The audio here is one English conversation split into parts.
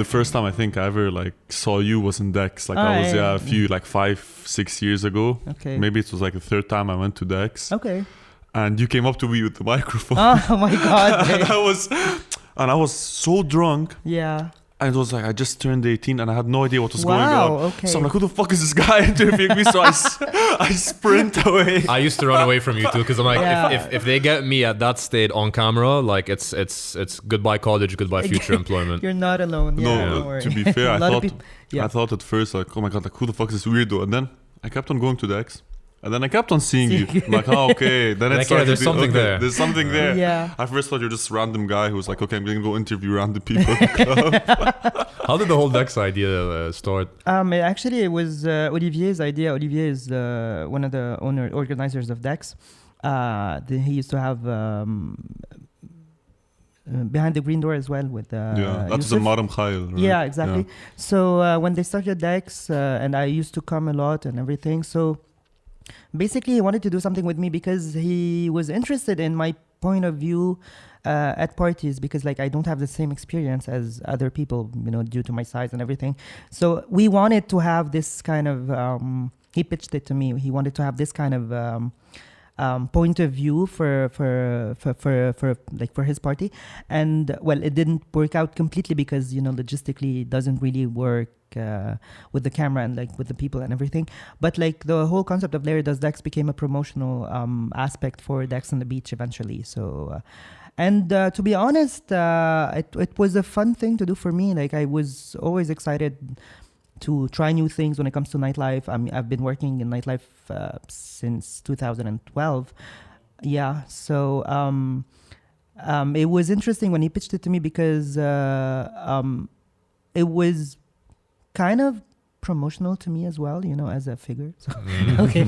the first time I think I ever like saw you was in Decks. Like I was a few like 5-6 years ago. Okay. Maybe it was like the third time I went to Decks. Okay. And you came up to me with the microphone. Oh my God. and I was so drunk. Yeah. And it was like I just turned 18 and I had no idea what was going Wow, on. okay. So I'm like, who the fuck is this guy interviewing me? So I sprint away. I used to run away from you too because I'm like, Yeah. if they get me at that state on camera, like it's goodbye college, goodbye future employment. You're not alone. Yeah, don't worry. To be fair, A lot of I thought at first like, oh my God, like who the fuck is this weirdo? And then I kept on going to Decks. And then I kept on seeing you. I'm like, oh, okay. Then it's like, there's something there. There's something there. Yeah. I first thought you're just a random guy who was like, okay, I'm going to go interview random people. How did the whole Decks idea start? Actually, it was Olivier's idea. Olivier is one of the organizers of Decks. He used to have Behind the Green Door as well with that was a Yusuf. Madam Khail, right? Yeah, exactly. Yeah. So when they started Decks, and I used to come a lot and everything. So basically, he wanted to do something with me because he was interested in my point of view at parties, because like I don't have the same experience as other people, due to my size and everything. So we wanted to have this kind of. He pitched it to me. He wanted to have this kind of. Point of view for his party, and well, it didn't work out completely because logistically it doesn't really work with the camera and like with the people and everything. But like the whole concept of Lary Does Decks became a promotional aspect for Decks on the Beach eventually. So. And to be honest, it was a fun thing to do for me. Like I was always excited to try new things when it comes to nightlife. I've been working in nightlife since 2012. Yeah, so it was interesting when he pitched it to me because it was kind of promotional to me as well, as a figure. So, okay,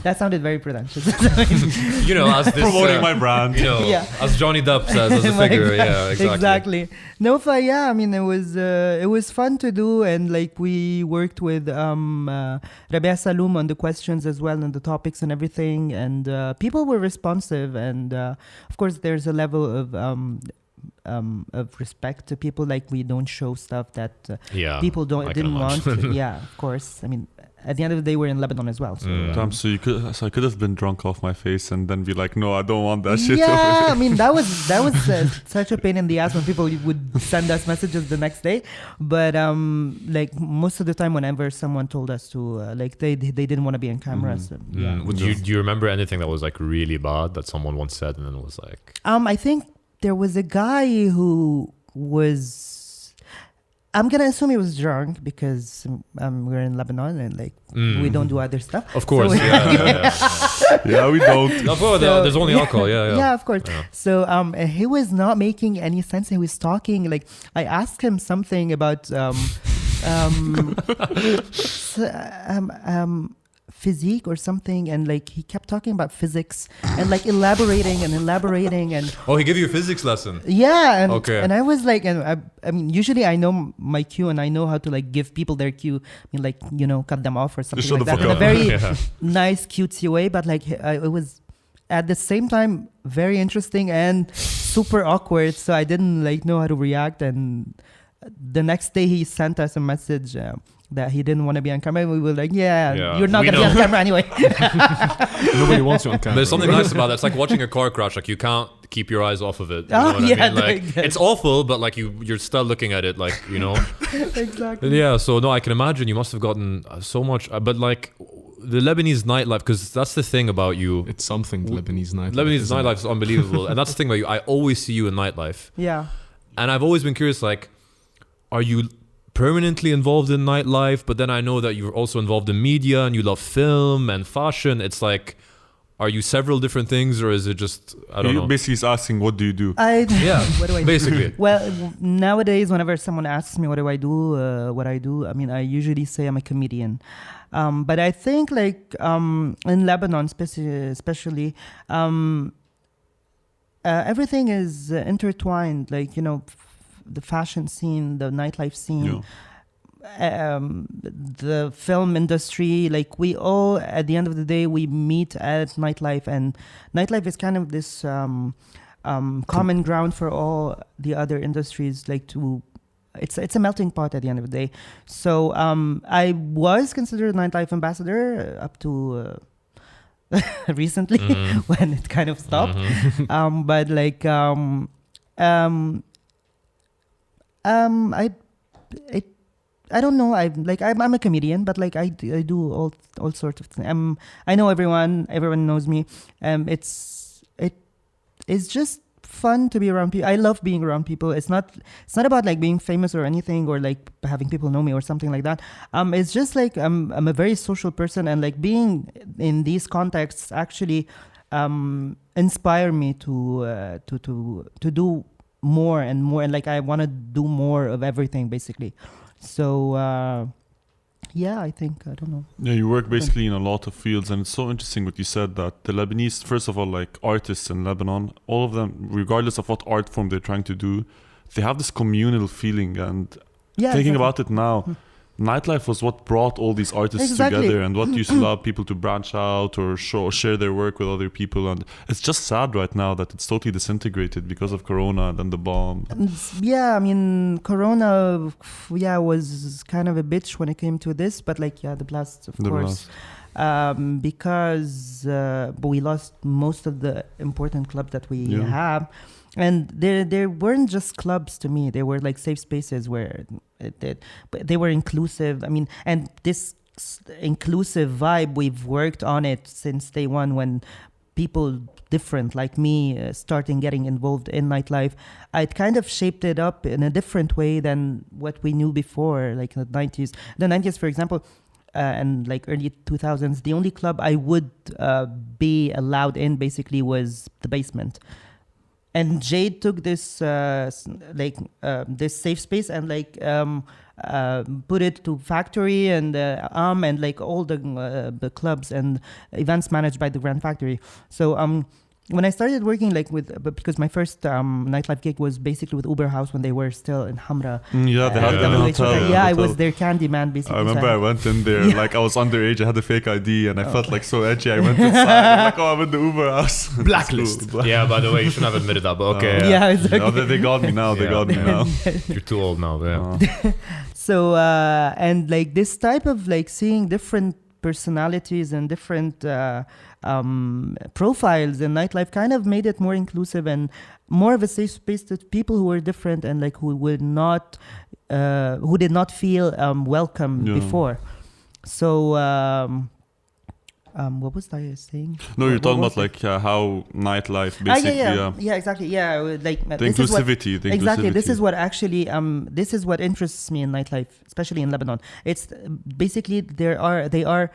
that sounded very pretentious. As this, promoting my brand. As Johnny Depp says, as a figure. Yeah, exactly. No, but yeah, it was fun to do, and like we worked with Rabia Saloum on the questions as well and the topics and everything, and people were responsive, and of course there's a level of respect to people. Like we don't show stuff that people didn't want. Yeah, of course. At the end of the day, we're in Lebanon as well. So, so I could have been drunk off my face and then be like, no, I don't want that shit. Yeah, that was such a pain in the ass when people would send us messages the next day. But like most of the time, whenever someone told us to, like they didn't want to be on camera. So, yeah. Do you remember anything that was like really bad that someone once said and then it was like? I think there was a guy who was. I'm gonna assume he was drunk because we're in Lebanon and like we don't do other stuff. Of course, so yeah, we don't. There's only alcohol. Yeah, of course. Yeah. So he was not making any sense. He was talking like I asked him something about physique or something, and like he kept talking about physics and like elaborating and he gave you a physics lesson. Yeah, and okay. And I was like, and usually I know my cue and I know how to like give people their cue. Cut them off or something like that in a very nice, cutesy way. But like it was at the same time very interesting and super awkward. So I didn't like know how to react. And the next day he sent us a message. That he didn't want to be on camera. We were like, you're not going to be on camera anyway. Nobody wants you on camera. There's something nice about that. It's like watching a car crash. Like you can't keep your eyes off of it. You know what I mean? Like it's awful, but like you're still looking at it like, Exactly. Yeah, so no, I can imagine you must have gotten so much. But like the Lebanese nightlife, because that's the thing about you. It's something, Lebanese nightlife. Lebanese nightlife is unbelievable. And that's the thing about you. I always see you in nightlife. Yeah. And I've always been curious, like, are you permanently involved in nightlife? But then I know that you're also involved in media and you love film and fashion. It's like, are you several different things, or is it just, I don't know? Basically, he's asking, what do you do? What do I do? Basically. Well, nowadays, whenever someone asks me what do I do, I usually say I'm a comedian. But I think like in Lebanon, especially, everything is intertwined. Like, the fashion scene, the nightlife scene, the film industry, like we all, at the end of the day, we meet at nightlife, and nightlife is kind of this common ground for all the other industries, like to it's a melting pot at the end of the day. So I was considered a nightlife ambassador up to recently when it kind of stopped. But like I don't know. I'm a comedian, but like I do all sorts of things. I know everyone knows me. It's just fun to be around people. I love being around people. It's not about like being famous or anything or like having people know me or something like that. It's just like I'm a very social person, and like being in these contexts actually inspire me to do more and more, and like I want to do more of everything basically. So yeah, I think, I don't know. Yeah, you work basically in a lot of fields, and it's so interesting what you said, that the Lebanese, first of all, like artists in Lebanon, all of them, regardless of what art form they're trying to do, they have this communal feeling. And thinking about it now, nightlife was what brought all these artists together, and what used to allow people to branch out or share their work with other people. And it's just sad right now that it's totally disintegrated because of Corona and then the bomb. Yeah, I mean, Corona, was kind of a bitch when it came to this, but like, the blasts, of course. Because we lost most of the important clubs that we have. And there weren't just clubs to me. They were like safe spaces where they were inclusive. I mean, and this inclusive vibe, we've worked on it since day one, when people different like me starting getting involved in nightlife. It kind of shaped it up in a different way than what we knew before, like in the 90s. The 90s, for example, and like early 2000s, the only club I would be allowed in basically was the basement. And Jade took this this safe space and like put it to Factory and and like all the clubs and events managed by the Grand Factory. So when I started working like because my first nightlife gig was basically with Uber House when they were still in Hamra. They had a hotel. I was their candy man basically. I remember I went in there like I was underage. I had a fake ID and I felt like so edgy. I went inside. I'm like, I'm in the Uber House. Blacklist. Yeah, by the way, you shouldn't have admitted that, but okay. Exactly. They got me now. They got me now. You're too old now. So and like this type of like seeing different personalities and different profiles in nightlife kind of made it more inclusive and more of a safe space to people who were different and like who did not feel welcome before. So what was I saying? No, you're talking about like how nightlife basically. Exactly. Yeah, like the inclusivity. Exactly. This is what actually this is what interests me in nightlife, especially in Lebanon. It's basically they are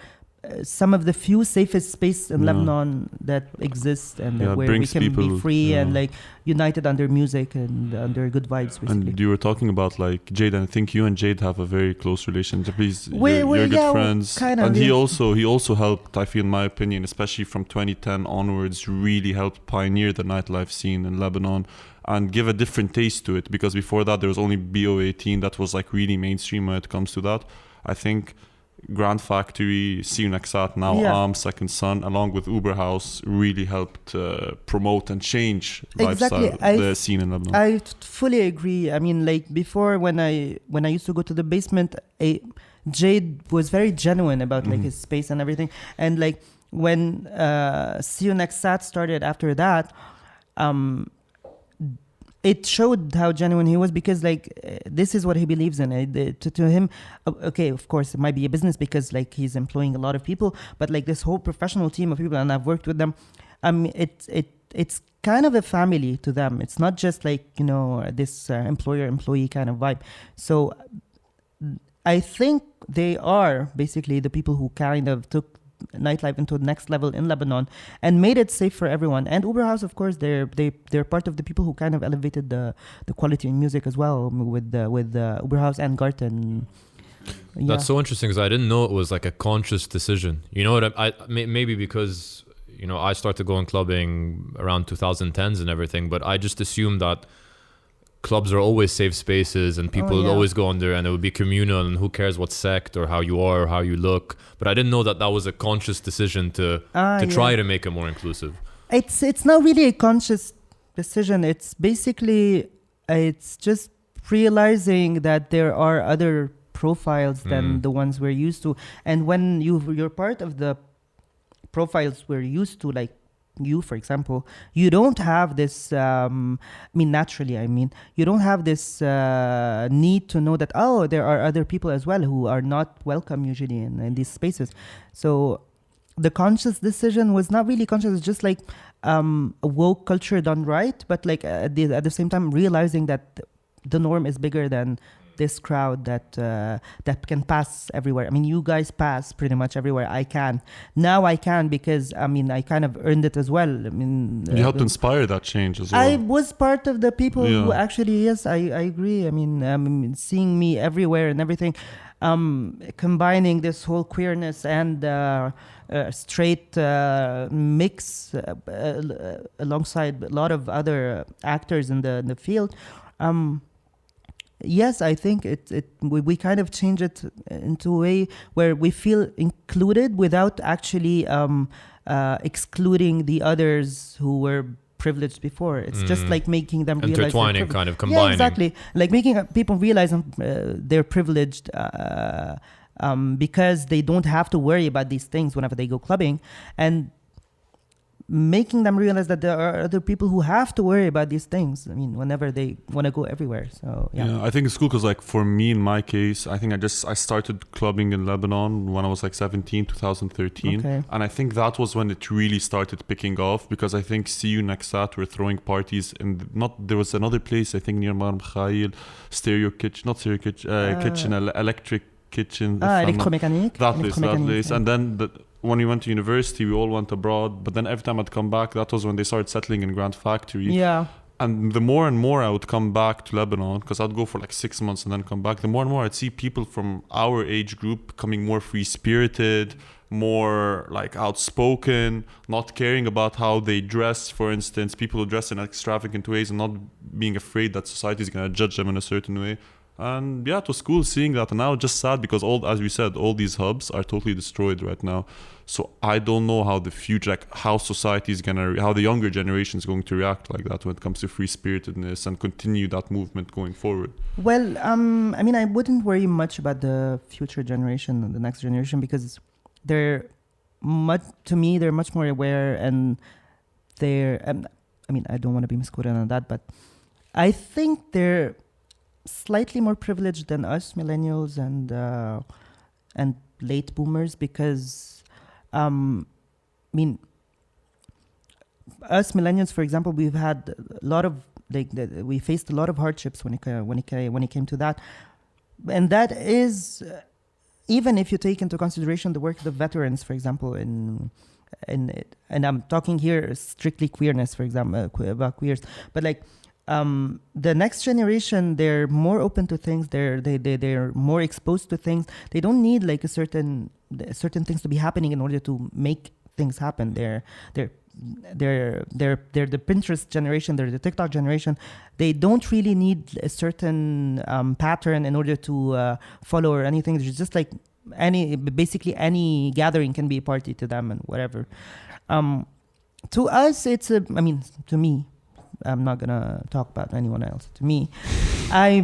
some of the few safest spaces in Lebanon that exist, and where we can be free and like united under music and under good vibes. Basically. And you were talking about like Jade, and I think you and Jade have a very close relationship. You're good friends, and he also helped. I feel, in my opinion, especially from 2010 onwards, really helped pioneer the nightlife scene in Lebanon and give a different taste to it. Because before that, there was only BO18 that was like really mainstream when it comes to that. I think Grand Factory, See You Next Sat, now Second Son, along with Uber House, really helped promote and change the scene in Lebanon. I fully agree. I mean, like before, when I used to go to the basement, Jade was very genuine about like his space and everything. And like when See You Next Sat started after that, it showed how genuine he was, because like this is what he believes in. To him, okay, of course it might be a business because like he's employing a lot of people, but like this whole professional team of people, and I've worked with them, it's kind of a family to them. It's not just like, you know, this employer-employee kind of vibe. So I think they are basically the people who kind of took nightlife into the next level in Lebanon and made it safe for everyone. And Uber House, of course, they're part of the people who kind of elevated the quality in music as well, with Uber House and Garten. Yeah. That's so interesting, because I didn't know it was like a conscious decision. You know what? I maybe because, you know, I started going clubbing around 2010s and everything, but I just assumed that clubs are always safe spaces and people would always go on there and it would be communal and who cares what sect or how you are or how you look. But I didn't know that was a conscious decision to try to make it more inclusive. It's not really a conscious decision. It's basically, it's just realizing that there are other profiles than the ones we're used to. And when you're part of the profiles we're used to, like you, for example, you don't have this, naturally, you don't have this need to know that, there are other people as well who are not welcome usually in these spaces. So the conscious decision was not really conscious. It's just like a woke culture done right, but like at the same time realizing that the norm is bigger than this crowd that can pass everywhere. You guys pass pretty much everywhere. I can because I kind of earned it as well. You helped inspire that change as well. I was part of the people who actually, yes, I agree. Seeing me everywhere and everything, combining this whole queerness and straight mix alongside a lot of other actors in the field. Yes, I think we kind of change it into a way where we feel included without actually excluding the others who were privileged before. It's just like making them realize intertwining, kind of combining. Yeah, exactly. Like making people realize they're privileged because they don't have to worry about these things whenever they go clubbing, and making them realize that there are other people who have to worry about these things. Whenever they want to go everywhere. So yeah, I think it's cool because, like, for me, in my case, I think I started clubbing in Lebanon when I was like 17, 2013, and I think that was when it really started picking off, because I think See You Next Sat were throwing parties there was another place I think near Mar Mikhail, electric kitchen. Electromechanique. That place. And then when we went to university, we all went abroad. But then every time I'd come back, that was when they started settling in Grand Factory. Yeah. And the more and more I would come back to Lebanon, because I'd go for like 6 months and then come back, the more and more I'd see people from our age group becoming more free-spirited, more like outspoken, not caring about how they dress, for instance. People who dress in extravagant ways and not being afraid that society is going to judge them in a certain way. And yeah, it was cool seeing that. And now just sad because as we said, all these hubs are totally destroyed right now. So I don't know how the future, like how society is how the younger generation is going to react like that when it comes to free-spiritedness and continue that movement going forward. Well, I wouldn't worry much about the future generation, the next generation, because they're much more aware, and they're, I don't want to be misquoted on that, but I think they're slightly more privileged than us millennials and late boomers, because us millennials, for example, we've had a lot of we faced a lot of hardships when it came to that, and that is even if you take into consideration the work of the veterans, for example, and I'm talking here strictly queerness, for example, about queers, but like. The next generation, they're more open to things. They're more exposed to things. They don't need like certain things to be happening in order to make things happen. They're the Pinterest generation. They're the TikTok generation. They don't really need a certain pattern in order to follow or anything. It's just like basically any gathering can be a party to them and whatever. To us, to me. I'm not gonna talk about anyone else. To me, I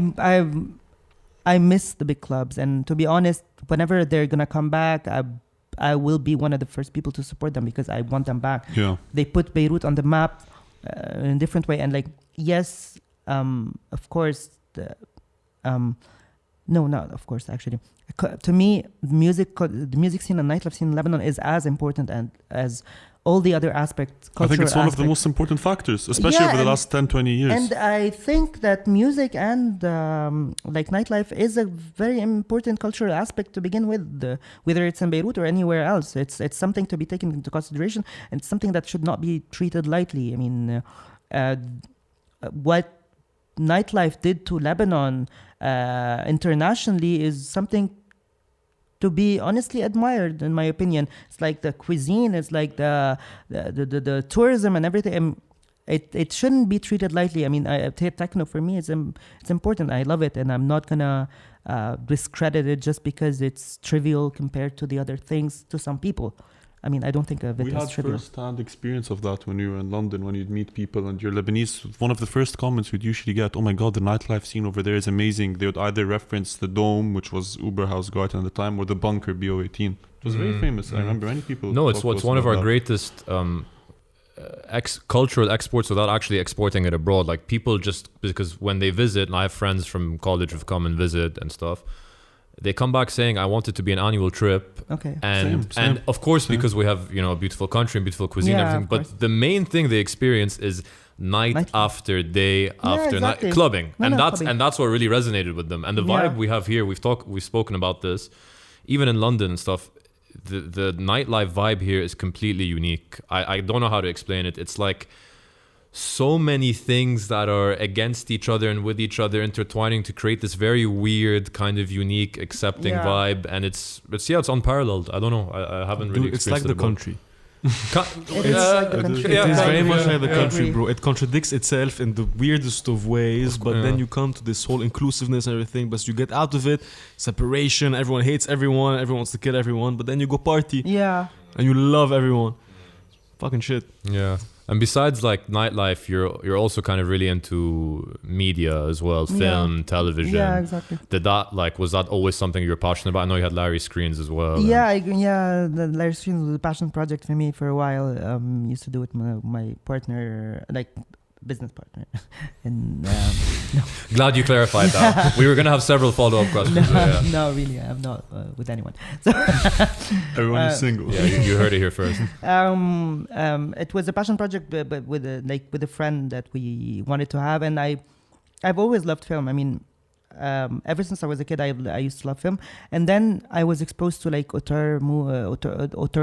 miss the big clubs, and to be honest, whenever they're gonna come back, I will be one of the first people to support them because I want them back. Yeah, they put Beirut on the map in a different way, and like yes, of course, no, not of course. Actually, to me, the music scene and nightlife scene in Lebanon is as important and as all the other aspects. I think it's one of the most important factors, especially over the last 10, 20 years. And I think that music and like nightlife is a very important cultural aspect to begin with, whether it's in Beirut or anywhere else. It's something to be taken into consideration, and it's something that should not be treated lightly. What nightlife did to Lebanon internationally is something to be honestly admired, in my opinion. It's like the cuisine, it's like the tourism and everything. It shouldn't be treated lightly. Techno for me it's important. I love it, and I'm not gonna discredit it just because it's trivial compared to the other things to some people. I mean, I don't think of it we as had trivial. first-hand experience of that when we were in London, when you'd meet people and you're Lebanese. One of the first comments we'd usually get, oh my God, the nightlife scene over there is amazing. They would either reference the Dome, which was Uberhausgarten at the time, or the Bunker, BO18. It was very famous. I remember many people. No, it's one of our greatest cultural exports without actually exporting it abroad. Like people just, because when they visit, and I have friends from college who've come and visit and stuff, they come back saying, I want it to be an annual trip. Okay. And Same. and of course, because we have, a beautiful country and beautiful cuisine and everything, but the main thing they experience is night after day after exactly. night clubbing. Clubbing. And that's what really resonated with them. And the vibe we have here, we've spoken about this, even in London and stuff, the nightlife vibe here is completely unique. I don't know how to explain it. It's like so many things that are against each other and with each other intertwining to create this very weird kind of unique accepting vibe, and it's unparalleled. I don't know, I haven't really it's like the country. It is very much like the country, bro. It contradicts itself in the weirdest of ways, but then you come to this whole inclusiveness and everything, but you get out of it, separation, everyone hates everyone wants to kill everyone, but then you go party and you love everyone. Fucking shit. Yeah. And besides like nightlife, you're also kind of really into media as well, film, television. Yeah, exactly. Was that always something you were passionate about? I know you had Lary Screens as well. The Lary Screens was a passion project for me for a while. Used to do it with my partner, like business partner. And no. Glad you clarified that. We were going to have several follow-up questions. No, really, I'm not with anyone. So everyone is single. Yeah, you heard it here first. It was a passion project, but with a friend that we wanted to have, and I've always loved film. I mean, ever since I was a kid, I used to love film, and then I was exposed to like auteur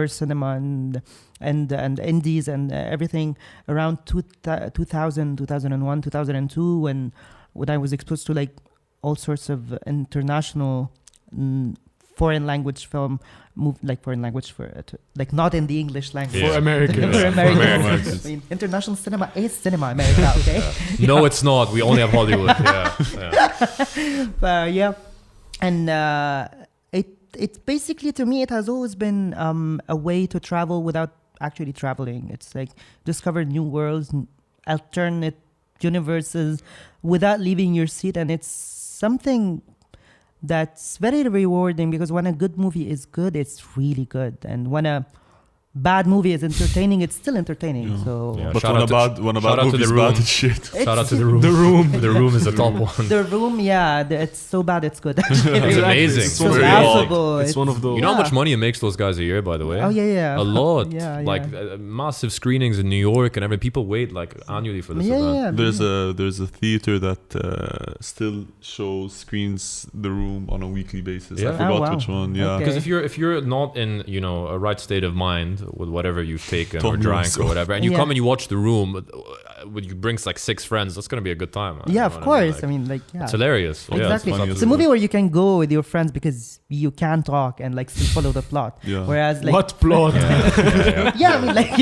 cinema and indies and everything around 2000, 2001, 2002, when I was exposed to like all sorts of international foreign language film, foreign language like not in the English language. For Americans. For Americans. I mean, international cinema is cinema, America, okay? No, it's not. We only have Hollywood. And it basically, to me, it has always been a way to travel without actually traveling. It's like discover new worlds, alternate universes without leaving your seat, and it's something that's very rewarding, because when a good movie is good, it's really good, and when a bad movie is entertaining, it's still entertaining. But when a bad movie is bad, it's shit. Shout out to The Room. The Room is the top one. The Room, it's so bad it's good. It's amazing. It's so laughable. It's one of those. You know how much money it makes those guys a year, by the way? Oh yeah. A lot. Massive screenings in New York and everything. People wait like annually for this event. There's a theater that still screens The Room on a weekly basis. I forgot which one. Yeah. Because if you're not in a right state of mind with whatever you've taken or drank or whatever, and you come and you watch The Room, you bring like 6 friends, that's gonna be a good time. Of course. I mean, it's hilarious. Exactly. It's a movie where you can go with your friends because you can talk and like still follow the plot. Whereas like what plot? I mean, like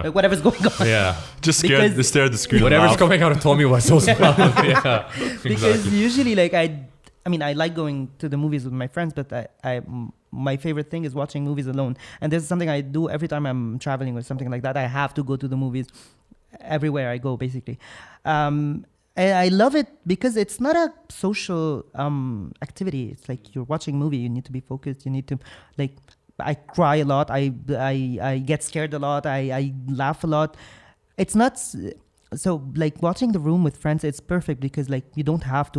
like whatever's going on. Yeah. Just stare at the screen. Whatever's coming out of Tommy Wiseau's mouth. Because usually, like I like going to the movies with my friends, but my favorite thing is watching movies alone. And this is something I do every time I'm traveling or something like that. I have to go to the movies everywhere I go, basically. And I love it because it's not a social activity. It's like you're watching a movie. You need to be focused. You need to, like, I cry a lot. I get scared a lot. I laugh a lot. It's not... So like watching The Room with friends, it's perfect because like you don't have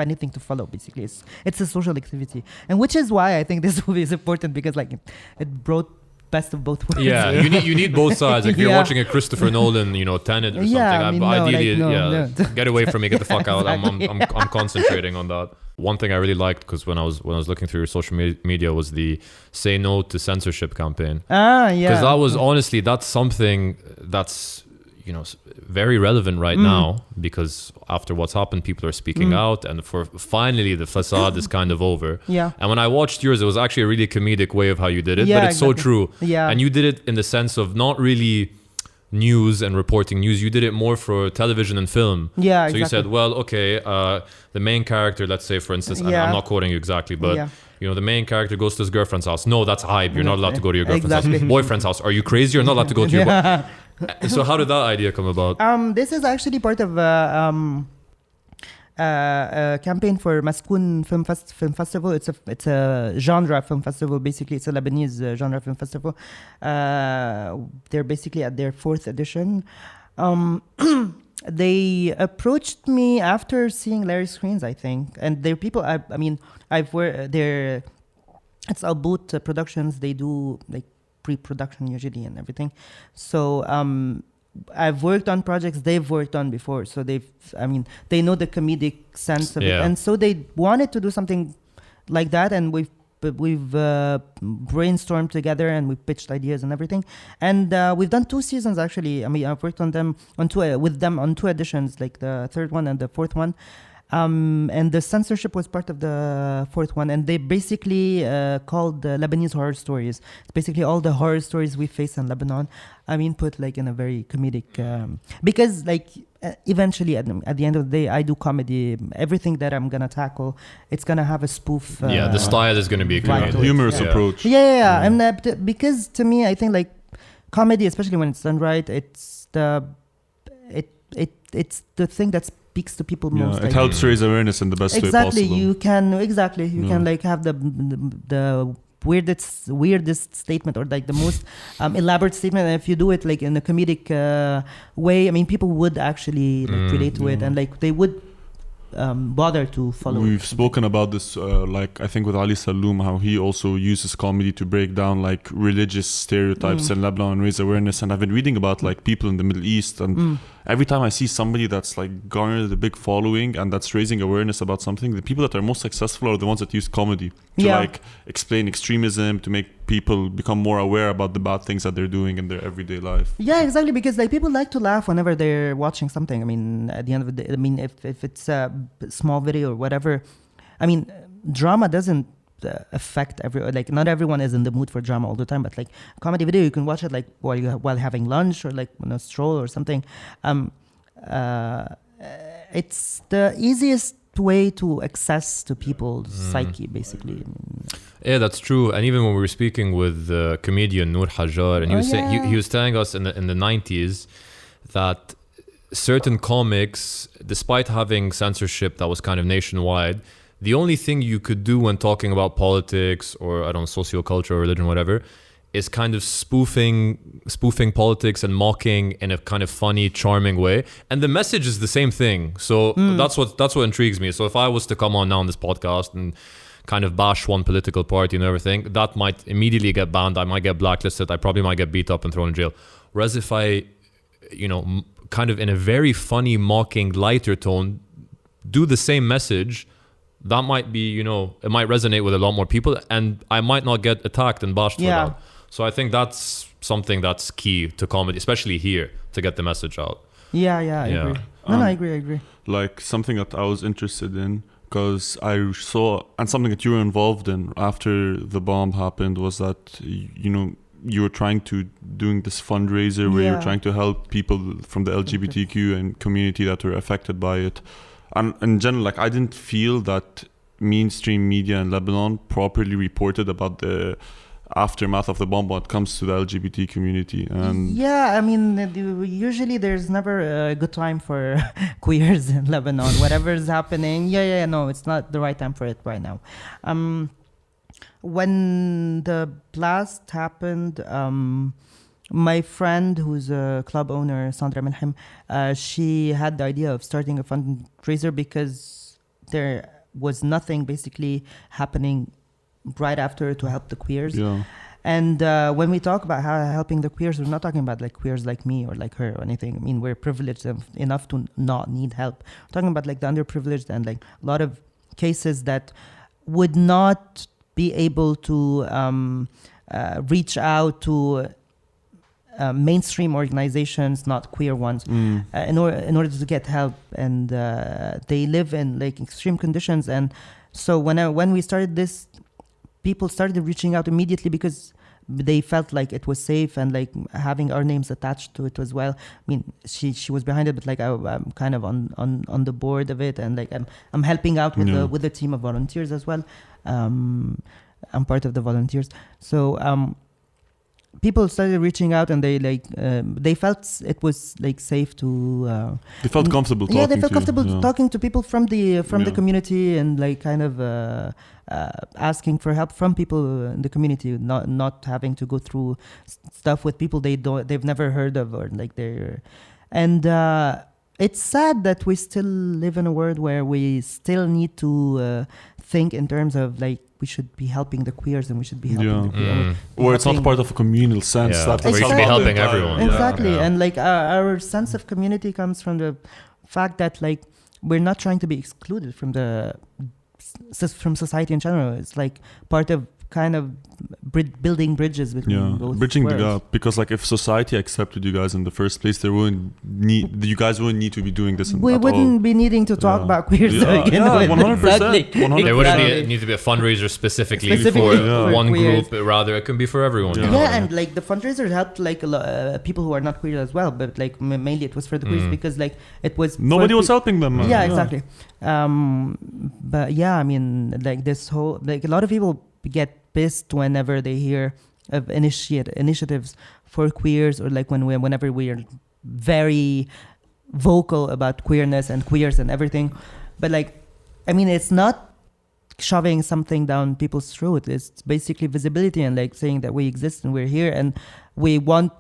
anything to follow, basically. It's a social activity, and which is why I think this movie is important, because like it brought best of both worlds. Yeah, you need both sides. Like if you're watching a Christopher Nolan, Tenet or something, ideally, get away from me, get the fuck out. Exactly. I'm concentrating on that. One thing I really liked, because when I was looking through your social media, was the Say No To Censorship campaign. Because that was honestly, that's something that's very relevant right now, because after what's happened, people are speaking out, and for finally the facade is kind of over. And when I watched yours, it was actually a really comedic way of how you did it, but it's so true. And you did it in the sense of not really news and reporting news. You did it more for television and film. Yeah, so you said, well, okay, the main character, let's say, for instance, and I'm not quoting you exactly, but the main character goes to his girlfriend's house. No, that's hype. You're not allowed to go to your girlfriend's house. Boyfriend's house. Are you crazy? You're not allowed to go to your So how did that idea come about? This is actually part of a campaign for Maskoun Film Festival. It's a genre film festival. Basically, it's a Lebanese genre film festival. They're basically at their 4th edition. They approached me after seeing Lary Screens, I think, and they're people. I've worked there. It's Albout Productions. They do like pre-production usually and everything. So I've worked on projects they've worked on before, so they know the comedic sense of it, and so they wanted to do something like that, and we've brainstormed together and we pitched ideas and everything, and we've done 2 seasons actually. I've worked on them with them on 2 editions, like the 3rd one and the 4th one. And the censorship was part of the 4th one, and they basically called the Lebanese horror stories. It's basically all the horror stories we face in Lebanon. Put like in a very comedic, because like eventually at the end of the day, I do comedy. Everything that I'm gonna tackle, it's gonna have a spoof. The style is gonna be a humorous approach. Yeah. And because to me, I think like comedy, especially when it's done right, it's the thing that speaks to people most. It helps raise awareness in the best way possible. You can like have the weirdest statement or like the most elaborate statement, and if you do it like in a comedic way, people would actually like relate to it, and like they would bother to follow. We've spoken about this like I think with Ali Saloom, how he also uses comedy to break down like religious stereotypes in Lebanon and raise awareness. And I've been reading about like people in the Middle East, and every time I see somebody that's like garnered a big following and that's raising awareness about something, the people that are most successful are the ones that use comedy to like explain extremism, to make people become more aware about the bad things that they're doing in their everyday life. Yeah, exactly, because like people like to laugh whenever they're watching something. At the end of the day, if it's a small video or whatever, drama doesn't affect not everyone is in the mood for drama all the time, but like comedy video, you can watch it like while having lunch or like on a stroll or something. It's the easiest way to access to people's psyche, basically. Yeah, that's true. And even when we were speaking with the comedian Noor Hajjar, and he was saying, he was telling us in the 90s that certain comics, despite having censorship that was kind of nationwide, the only thing you could do when talking about politics or socioculture, religion, whatever, is kind of spoofing politics and mocking in a kind of funny, charming way. And the message is the same thing. So that's what intrigues me. So if I was to come on now on this podcast and kind of bash one political party and everything, that might immediately get banned. I might get blacklisted. I probably might get beat up and thrown in jail. Whereas if I, kind of in a very funny, mocking, lighter tone, do the same message, that might be, it might resonate with a lot more people, and I might not get attacked and bashed for that. So I think that's something that's key to comedy, especially here, to get the message out. I agree. I agree. Like something that I was interested in, because I saw, and something that you were involved in after the bomb happened, was that, you were trying to doing this fundraiser where you're trying to help people from the LGBTQ and community that were affected by it. And in general, like I didn't feel that mainstream media in Lebanon properly reported about the aftermath of the bomb when it comes to the LGBT community. And usually there's never a good time for queers in Lebanon. Whatever is happening, no, it's not the right time for it right now. When the blast happened, my friend, who's a club owner, Sandra Melhem, she had the idea of starting a fundraiser because there was nothing basically happening right after to help the queers. And when we talk about how helping the queers, we're not talking about like queers like me or like her or anything. We're privileged enough to not need help. We're talking about like the underprivileged and like a lot of cases that would not be able to reach out to mainstream organizations, not queer ones, in order to get help, and they live in like extreme conditions. And so when we started this, people started reaching out immediately because they felt like it was safe, and like having our names attached to it as well. I mean, she was behind it, but like I'm kind of on the board of it, and like I'm helping out with the team of volunteers as well. I'm part of the volunteers, so people started reaching out, and they like they felt it was like safe to. They felt comfortable. Yeah, they felt comfortable talking to people from the community, and like kind of asking for help from people in the community, not having to go through stuff with people they've never heard of, or like it's sad that we still live in a world where we still need to think in terms of like we should be helping the queers, and we should be helping the queers. Or it's not part of a communal sense. That we should be helping everyone. Exactly. And like our sense of community comes from the fact that like we're not trying to be excluded from from society in general. It's like part of kind of building bridges between both bridging worlds. the gap, because like if society accepted you guys in the first place, you guys wouldn't need to be doing this. We wouldn't be needing to talk about queers again. 100%. Exactly. There wouldn't need to be a fundraiser specifically for one group, but rather it can be for everyone. And like the fundraiser helped like a lot people who are not queer as well, but like mainly it was for the queers, because like it was nobody was helping them. Exactly. But yeah, I mean, like this whole, like a lot of people get pissed whenever they hear of initiatives for queers, or like whenever we are very vocal about queerness and queers and everything. But like, I mean, it's not shoving something down people's throat. It's basically visibility, and like saying that we exist and we're here, and we want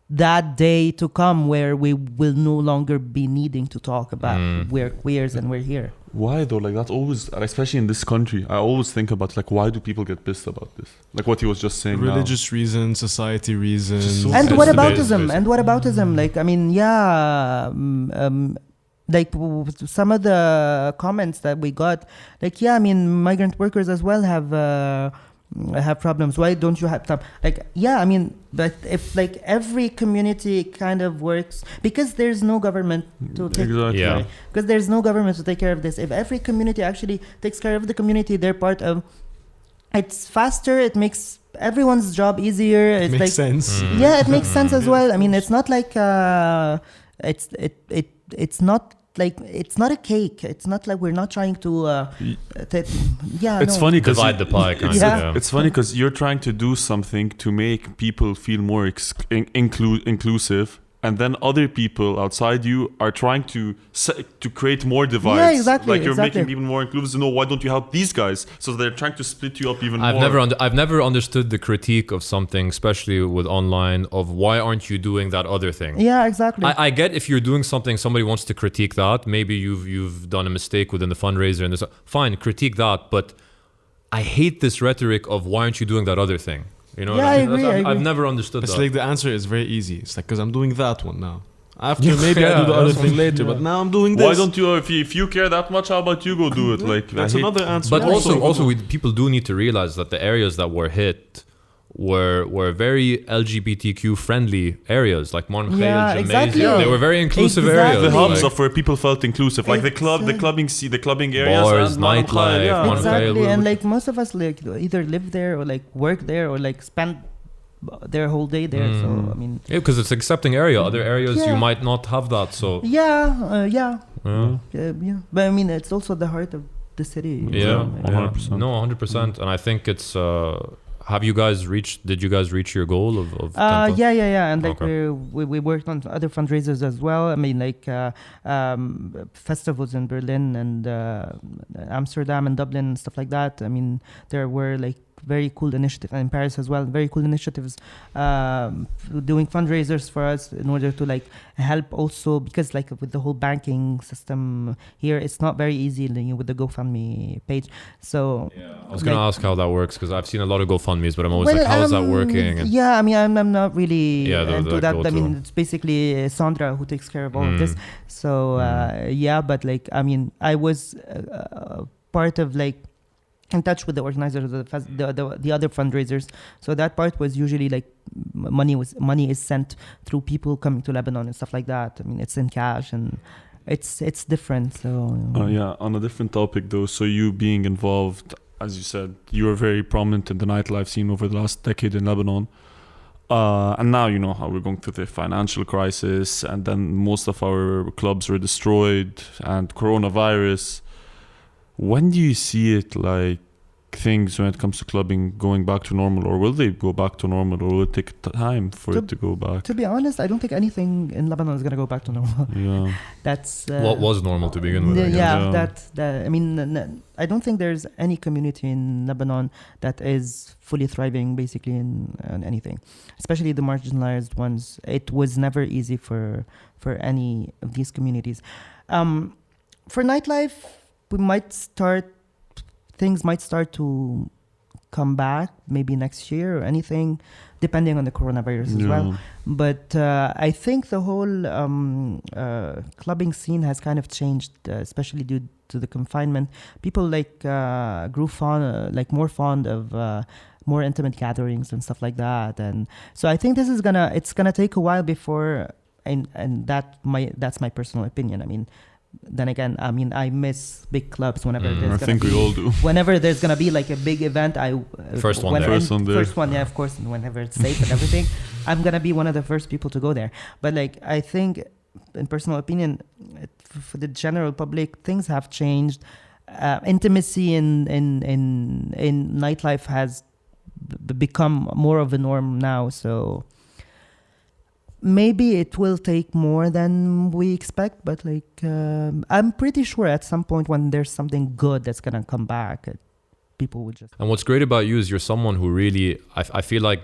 that day to come where we will no longer be needing to talk about we're queers and we're here. Why though? Like that's always, especially in this country, I always think about like, why do people get pissed about this? Like what he was just saying. Religious reasons, society reasons. And whataboutism? Like, I mean, like some of the comments that we got, like, I mean, migrant workers as well have problems. Why don't you have time? Like, I mean, but if like every community kind of works, because there's no government to take because there's no government to take care of this. If every community actually takes care of the community they're part of, it's faster, it makes everyone's job easier. It makes sense. It makes sense as well. I mean, it's not like it's not like, it's not a cake. It's not like we're not trying to it's funny because divide the pie kind of. It's funny because you're trying to do something to make people feel more inclusive, and then other people outside you are trying to create more divides. Yeah, exactly. Like you're making people more inclusive. No, why don't you help these guys? So they're trying to split you up even more. I've never understood the critique of something, especially with online, of why aren't you doing that other thing? Yeah, exactly. I get if you're doing something, somebody wants to critique that. Maybe you've done a mistake within the fundraiser and this. Fine, critique that. But I hate this rhetoric of why aren't you doing that other thing? You know, I agree. I've never understood it's that. like the answer is very easy. It's like, because I'm doing that one now. After maybe I do the other thing later, but now I'm doing this. Why don't you? If you care that much, how about you go do it? Like that's another answer. But also, people do need to realize that the areas that were hit were very LGBTQ friendly areas, like Mon Khail, exactly. They were very inclusive areas. The hubs of where people felt inclusive, like the clubbing areas, bars, nightlife, exactly. And like most of us like either live there or like work there or like spend their whole day there. So I mean, because it's accepting area. Other areas you might not have that. So but I mean, it's also the heart of the city. 100%. No, 100%. And I think it's. Did you guys reach your goal of 10,000? And like we worked on other fundraisers as well. I mean, like festivals in Berlin and Amsterdam and Dublin and stuff like that. I mean, there were like very cool initiatives, and in Paris as well, very cool initiatives doing fundraisers for us in order to like help also, because like with the whole banking system here, it's not very easy with the GoFundMe page. So I was going to ask how that works, because I've seen a lot of GoFundMes, but I'm always like, how is that working? And I mean, I'm not really into that. I mean, it's basically Sandra who takes care of all of this. So but like, I mean, I was part of like in touch with the organizers of the other fundraisers. So that part was usually like money is sent through people coming to Lebanon and stuff like that. I mean, it's in cash and it's different. So on a different topic though. So you being involved as you said, you were very prominent in the nightlife scene over the last decade in Lebanon. And now you know how we're going through the financial crisis, and then most of our clubs were destroyed, and coronavirus. When do you see it, like, things when it comes to clubbing going back to normal, or will they go back to normal, or will it take time for it to go back? To be honest, I don't think anything in Lebanon is going to go back to normal. Yeah. That's what was normal to begin with. I mean, I don't think there's any community in Lebanon that is fully thriving basically in anything, especially the marginalized ones. It was never easy for any of these communities. For nightlife, things might start to come back maybe next year or anything, depending on the coronavirus as well. But I think the whole clubbing scene has kind of changed, especially due to the confinement. People grew more fond of more intimate gatherings and stuff like that. And so I think it's gonna take a while before, and that's my personal opinion. I mean, then again, I miss big clubs whenever we all do. Whenever there's gonna be like a big event, first one, yeah, of course, and whenever it's safe and everything, I'm gonna be one of the first people to go there. But like, I think, in personal opinion, for the general public, things have changed. Intimacy in nightlife has become more of a norm now. So maybe it will take more than we expect, but I'm pretty sure at some point when there's something good that's gonna come back, people would just. And what's great about you is you're someone who really, I feel like,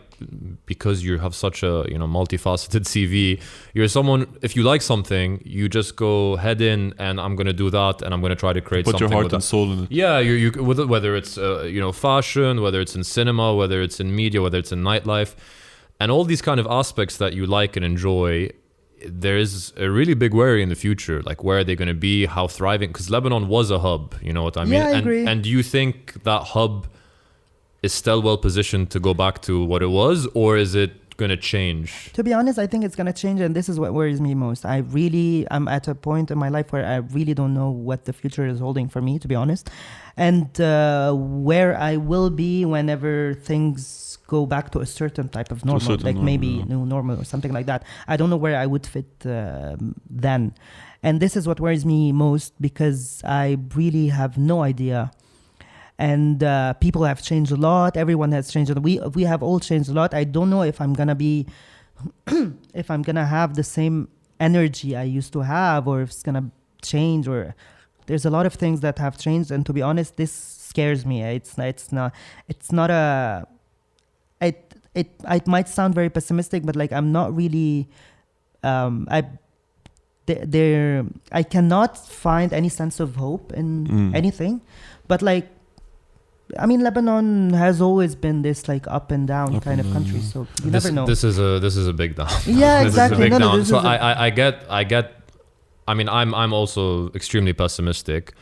because you have such a multifaceted CV, you're someone, if you like something, you just go head in, and I'm gonna do that, and I'm gonna try to create something. Put your heart and soul in it. Yeah, you whether it's fashion, whether it's in cinema, whether it's in media, whether it's in nightlife. And all these kind of aspects that you like and enjoy, there is a really big worry in the future. Like, where are they going to be? How thriving? Because Lebanon was a hub, you know what I mean? Yeah, I agree. And do you think that hub is still well positioned to go back to what it was, or is it going to change? To be honest, I think it's going to change, and this is what worries me most. I'm at a point in my life where I really don't know what the future is holding for me, to be honest. And where I will be whenever things go back to a certain type of normal, maybe new normal or something like that. I don't know where I would fit then. And this is what worries me most, because I really have no idea. And people have changed a lot. Everyone has changed. We have all changed a lot. I don't know if I'm going to be, if I'm going to have the same energy I used to have, or if it's going to change, or there's a lot of things that have changed. And to be honest, this scares me. It's not a, it might sound very pessimistic, but like, I'm not really, I cannot find any sense of hope in anything. But like, I mean, Lebanon has always been this like up and down kind of country, so you never know. This is a big down. Yeah, exactly. This is a big down. So I get. I mean, I'm also extremely pessimistic,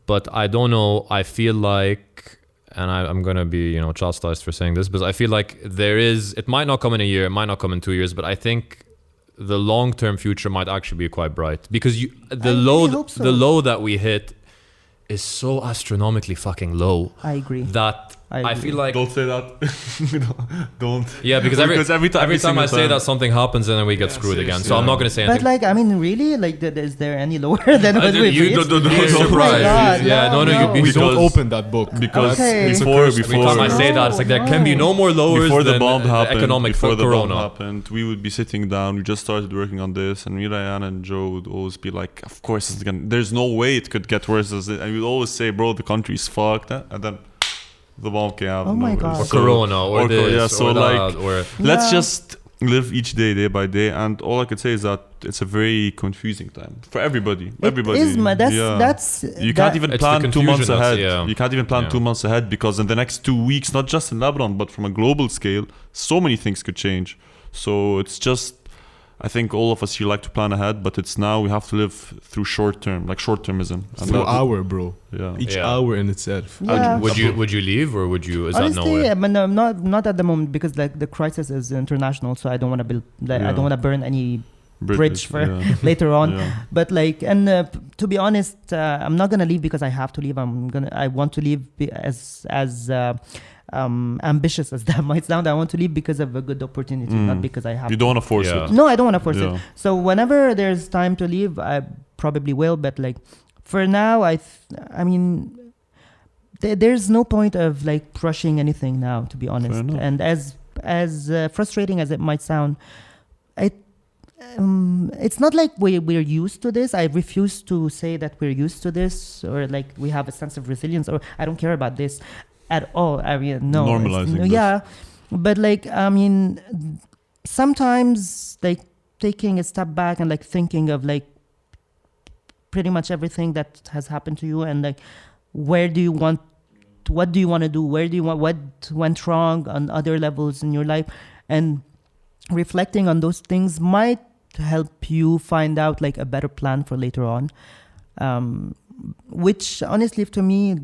but I don't know. I feel like, and I'm gonna be chastised for saying this, but I feel like it might not come in a year, it might not come in 2 years, but I think the long-term future might actually be quite bright, because the low that we hit is so astronomically fucking low. I agree. That I feel like, don't say that. Don't. Yeah, because every time I say that, something happens and then we get screwed again. So I'm not going to say anything. But like, I mean, really, like, is there any lower than what we've reached? Don't be surprised. We don't open that book, because before every time I say that, it's like there can be no more lowers before the than bomb happened. Economic Before the corona bomb happened, we would be sitting down. We just started working on this, and Ryan and Joe would always be like, "Of course, there's no way it could get worse." And we'd always say, "Bro, the country's fucked," and then the bomb came out. Oh my God. Or corona, or this, or that, or let's just live each day by day. And all I could say is that it's a very confusing time for everybody. Everybody. You can't even plan 2 months ahead. You can't even plan 2 months ahead, because in the next 2 weeks, not just in Lebanon, but from a global scale, so many things could change. So it's just, I think all of us here like to plan ahead, but it's now we have to live through short-termism. Through hour, bro. Yeah. Each hour in itself. Yeah. Would you leave, or would you? Is honestly, that nowhere? not at the moment, because like the crisis is international, so I don't want to build. I don't want to burn any bridge for later on. Yeah. But like, and to be honest, I'm not gonna leave because I have to leave. I want to leave as ambitious as that might sound. I want to leave because of a good opportunity, not because I have. You don't want to force it. No, I don't want to force it. So whenever there's time to leave, I probably will. But like for now, I mean, there's no point of like rushing anything now, to be honest. And as frustrating as it might sound, it's not like we're used to this. I refuse to say that we're used to this or like we have a sense of resilience, or I don't care about this at all. I mean, no. Normalizing this. Yeah. But like, I mean, sometimes like taking a step back and like thinking of like pretty much everything that has happened to you and like what do you want to do? What went wrong on other levels in your life? And reflecting on those things might help you find out like a better plan for later on. Which honestly to me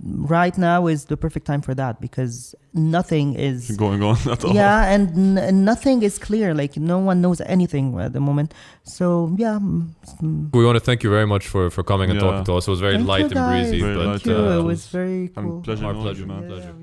right now is the perfect time for that, because nothing is going on at all. Yeah, and nothing is clear. Like no one knows anything at the moment. So yeah. We want to thank you very much for coming and talking to us. It was very light and breezy. Thank you. It was very cool. Our pleasure, man. Pleasure.